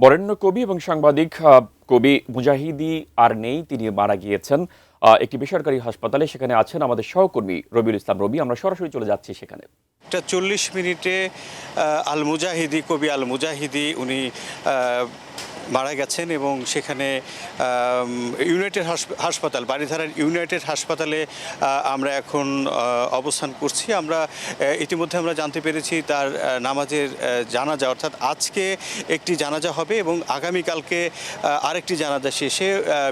বরেণ্য কবি এবং সাংবাদিক কবি মুজাহিদি আর নেই, তিনি মারা গিয়েছেন একটি বেসরকারি হাসপাতালে। সেখানে আছেন আমাদের সহকর্মী রবিউল ইসলাম রবি। আমরা সরাসরি চলে যাচ্ছি সেখানে। এটা ৪০ মিনিটে আল মুজাহিদি, কবি আল মুজাহিদি উনি মারা গেছেন এবং সেখানে ইউনাইটেড হাসপাতাল, বারিধারার ইউনাইটেড হাসপাতালে আমরা এখন অবস্থান করছি। আমরা ইতিমধ্যে আমরা জানতে পেরেছি তার নামাজের জানাজা, অর্থাৎ আজকে একটি জানাজা হবে এবং আগামীকালকে আরেকটি জানাজা শেষে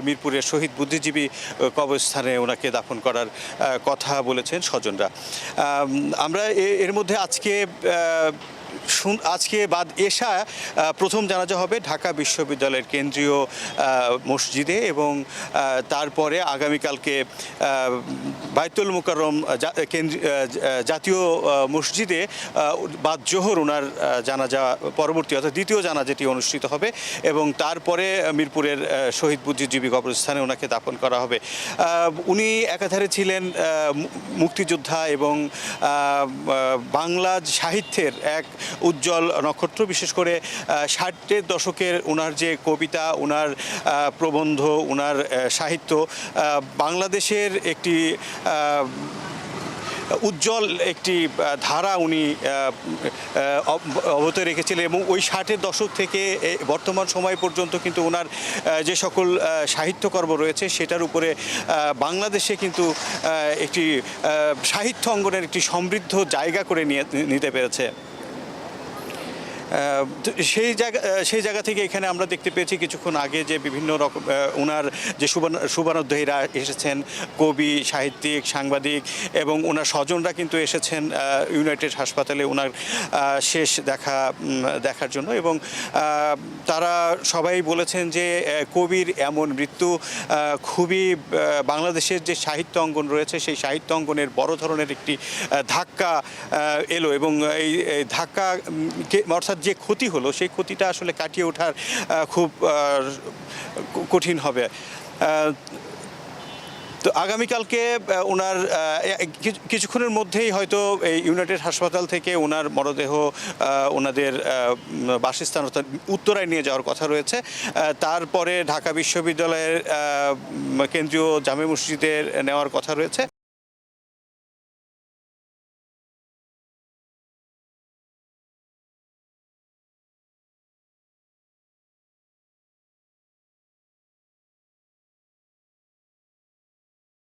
মিরপুরের শহীদ বুদ্ধিজীবী কবরস্থানে ওনাকে দাফন করার কথা বলেছেন স্বজনরা। আমরা এর মধ্যে আজকে বাদ এশা প্রথম জানাজা হবে ঢাকা বিশ্ববিদ্যালয়ের কেন্দ্রীয় মসজিদে এবং তারপরে আগামীকালকে বাইতুল মুকাররম জাতীয় মসজিদে বাদ জোহর ওনার জানাজা পরবর্তী অর্থাৎ দ্বিতীয় জানাজাটি অনুষ্ঠিত হবে এবং তারপরে মিরপুরের শহীদ বুদ্ধিজীবী কবরস্থানে ওনাকে দাফন করা হবে। উনি একাধারে ছিলেন মুক্তিযোদ্ধা এবং বাংলা সাহিত্যের এক উজ্জ্বল নক্ষত্র। বিশেষ করে ৬০-এর দশকের ওনার যে কবিতা, ওনার প্রবন্ধ, ওনার সাহিত্য বাংলাদেশের একটি উজ্জ্বল একটি ধারা উনি অবত রেখেছিলেন এবং ওই ৬০-এর দশক থেকে বর্তমান সময় পর্যন্ত কিন্তু ওনার যে সকল সাহিত্যকর্ম রয়েছে সেটার উপরে বাংলাদেশে কিন্তু একটি সাহিত্য অঙ্গনের একটি সমৃদ্ধ জায়গা করে নিতে পেরেছে। সেই জায়গা থেকে এখানে আমরা দেখতে পেয়েছি কিছুক্ষণ আগে যে বিভিন্ন রকম ওনার যে শুভানুধ্যায়ীরা এসেছেন, কবি, সাহিত্যিক, সাংবাদিক এবং ওনার স্বজনরা কিন্তু এসেছেন ইউনাইটেড হাসপাতালে ওনার শেষ দেখার জন্য এবং তারা সবাই বলেছেন যে কবির এমন মৃত্যু খুবই বাংলাদেশের যে সাহিত্য অঙ্গন রয়েছে সেই সাহিত্য অঙ্গনের বড় ধরনের একটি ধাক্কা এলো এবং এই ধাক্কা অর্থাৎ যে ক্ষতি হলো সেই ক্ষতিটা আসলে কাটিয়ে ওঠার খুব কঠিন হবে। তো আগামীকালকে ওনার কিছুক্ষণের মধ্যেই হয়তো এই ইউনাইটেড হাসপাতাল থেকে ওনার মরদেহ ওনাদের বাসস্থান অর্থাৎ উত্তরায় নিয়ে যাওয়ার কথা রয়েছে। তারপরে ঢাকা বিশ্ববিদ্যালয়ের কেন্দ্রীয় জামে মসজিদে নেওয়ার কথা রয়েছে।